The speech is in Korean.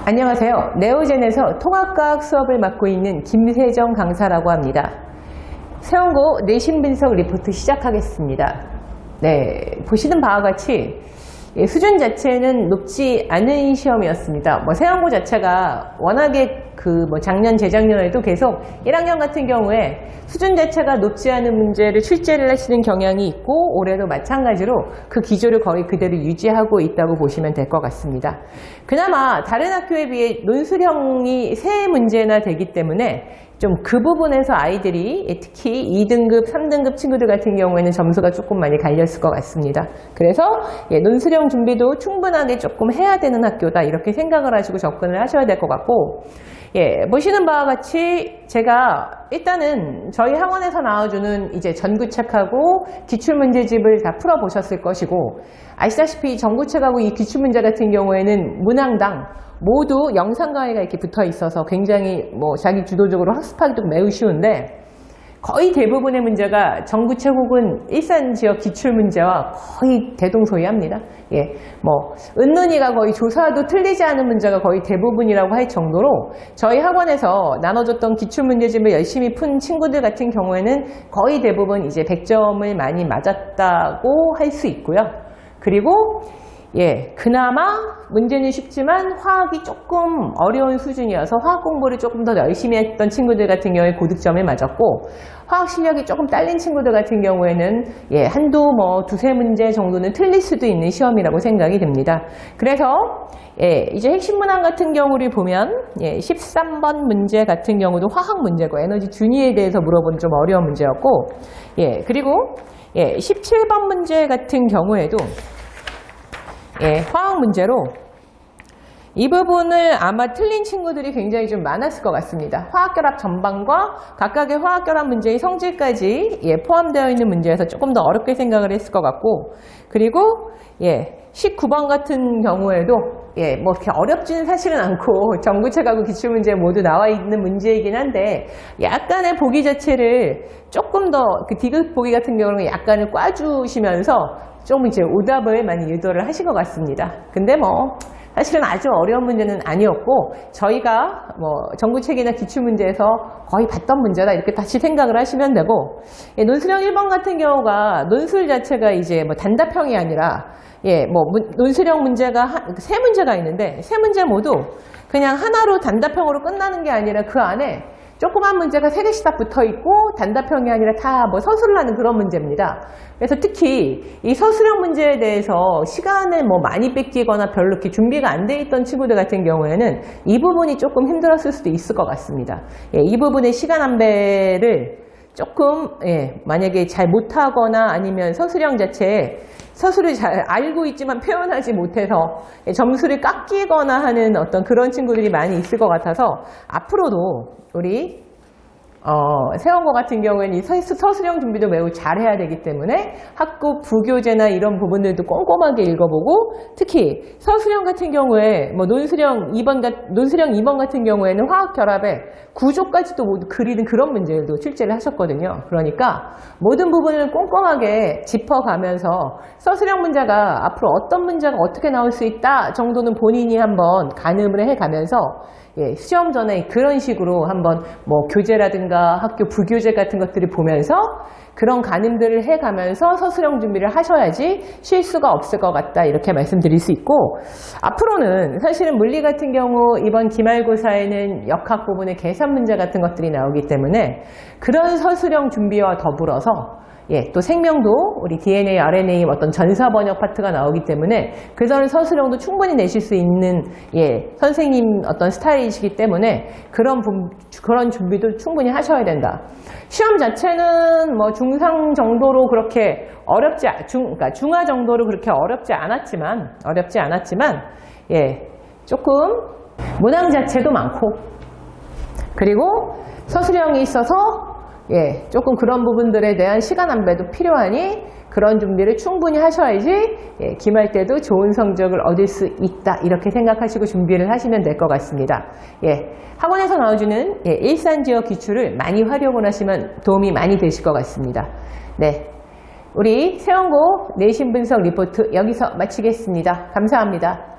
안녕하세요. 네오젠에서 통합과학 수업을 맡고 있는 김세정 강사라고 합니다. 세원고 내신 분석 리포트 시작하겠습니다. 네, 보시는 바와 같이 수준 자체는 높지 않은 시험이었습니다. 세원고 자체가 워낙에 작년, 재작년에도 계속 1학년 같은 경우에 수준 자체가 높지 않은 문제를 출제를 하시는 경향이 있고 올해도 마찬가지로 그 기조를 거의 그대로 유지하고 있다고 보시면 될 것 같습니다. 그나마 다른 학교에 비해 논술형이 3문제나 되기 때문에 좀 그 부분에서 아이들이 특히 2등급, 3등급 친구들 같은 경우에는 점수가 조금 많이 갈렸을 것 같습니다. 그래서 논술형 준비도 충분하게 조금 해야 되는 학교다 이렇게 생각을 하시고 접근을 하셔야 될 것 같고, 보시는 바와 같이 제가 일단은 저희 학원에서 나와주는 이제 전구책하고 기출문제집을 다 풀어보셨을 것이고, 아시다시피 전구책하고 이 기출문제 같은 경우에는 문항당 모두 영상 강의가 이렇게 붙어 있어서 굉장히 자기 주도적으로 학습하기도 매우 쉬운데, 거의 대부분의 문제가 전구책 혹은 일산 지역 기출 문제와 거의 대동소이합니다. 은눈이가 거의 조사도 틀리지 않은 문제가 거의 대부분이라고 할 정도로 저희 학원에서 나눠줬던 기출 문제집을 열심히 푼 친구들 같은 경우에는 거의 대부분 이제 100점을 많이 맞았다고 할 수 있고요. 그리고 그나마 문제는 쉽지만 화학이 조금 어려운 수준이어서 화학 공부를 조금 더 열심히 했던 친구들 같은 경우에 고득점을 맞았고, 화학 실력이 조금 딸린 친구들 같은 경우에는 두세 문제 정도는 틀릴 수도 있는 시험이라고 생각이 됩니다. 그래서 이제 핵심 문항 같은 경우를 보면 13번 문제 같은 경우도 화학 문제고 에너지 준위에 대해서 물어보는 좀 어려운 문제였고, 그리고 17번 문제 같은 경우에도 화학 문제로 이 부분을 아마 틀린 친구들이 굉장히 좀 많았을 것 같습니다. 화학결합 전반과 각각의 화학결합 문제의 성질까지 포함되어 있는 문제에서 조금 더 어렵게 생각을 했을 것 같고, 그리고 19번 같은 경우에도 그렇게 어렵지는 사실은 않고 전구책하고 기출문제 모두 나와 있는 문제이긴 한데, 약간의 보기 자체를 조금 더 디귿 보기 같은 경우는 약간을 꽈주시면서 좀 이제 오답을 많이 유도를 하신 것 같습니다. 근데 사실은 아주 어려운 문제는 아니었고, 저희가 전구책이나 기출문제에서 거의 봤던 문제다 이렇게 다시 생각을 하시면 되고, 논술형 1번 같은 경우가 논술 자체가 이제 단답형이 아니라 논술형 문제가 3문제가 있는데 3문제 모두 그냥 하나로 단답형으로 끝나는 게 아니라 그 안에 조그만 문제가 3개씩 다 붙어있고 단답형이 아니라 다 서술을 하는 그런 문제입니다. 그래서 특히 이 서술형 문제에 대해서 시간을 많이 뺏기거나 별로 이렇게 준비가 안 돼 있던 친구들 같은 경우에는 이 부분이 조금 힘들었을 수도 있을 것 같습니다. 이 부분의 시간 안배를 조금 만약에 잘 못하거나 아니면 서술형 자체에 서술을 잘 알고 있지만 표현하지 못해서 점수를 깎이거나 하는 어떤 그런 친구들이 많이 있을 것 같아서, 앞으로도 우리 세원고 같은 경우에는 이 서술형 준비도 매우 잘해야 되기 때문에 학급 부교재나 이런 부분들도 꼼꼼하게 읽어보고, 특히 서술형 같은 경우에 논술형 2번 같은 경우에는 화학결합의 구조까지도 모두 그리는 그런 문제들도 출제를 하셨거든요. 그러니까 모든 부분을 꼼꼼하게 짚어가면서 서술형 문제가 앞으로 어떤 문제가 어떻게 나올 수 있다 정도는 본인이 한번 가늠을 해가면서 시험 전에 그런 식으로 한번 교재라든가 학교 부교재 같은 것들을 보면서 그런 가늠들을 해가면서 서술형 준비를 하셔야지 실수가 없을 것 같다 이렇게 말씀드릴 수 있고, 앞으로는 사실은 물리 같은 경우 이번 기말고사에는 역학 부분의 계산 문제 같은 것들이 나오기 때문에 그런 서술형 준비와 더불어서 또 생명도 우리 DNA, RNA 어떤 전사 번역 파트가 나오기 때문에 그런 서술형도 충분히 내실 수 있는 선생님 어떤 스타일이시기 때문에 그런 준비도 충분히 하셔야 된다. 시험 자체는 중상 정도로 그렇게 그러니까 중하 정도로 그렇게 어렵지 않았지만 조금 문항 자체도 많고, 그리고 서술형이 있어서 조금 그런 부분들에 대한 시간 안배도 필요하니 그런 준비를 충분히 하셔야지 기말 때도 좋은 성적을 얻을 수 있다 이렇게 생각하시고 준비를 하시면 될 것 같습니다. 학원에서 나와주는 일산 지역 기출을 많이 활용을 하시면 도움이 많이 되실 것 같습니다. 우리 세원고 내신 분석 리포트 여기서 마치겠습니다. 감사합니다.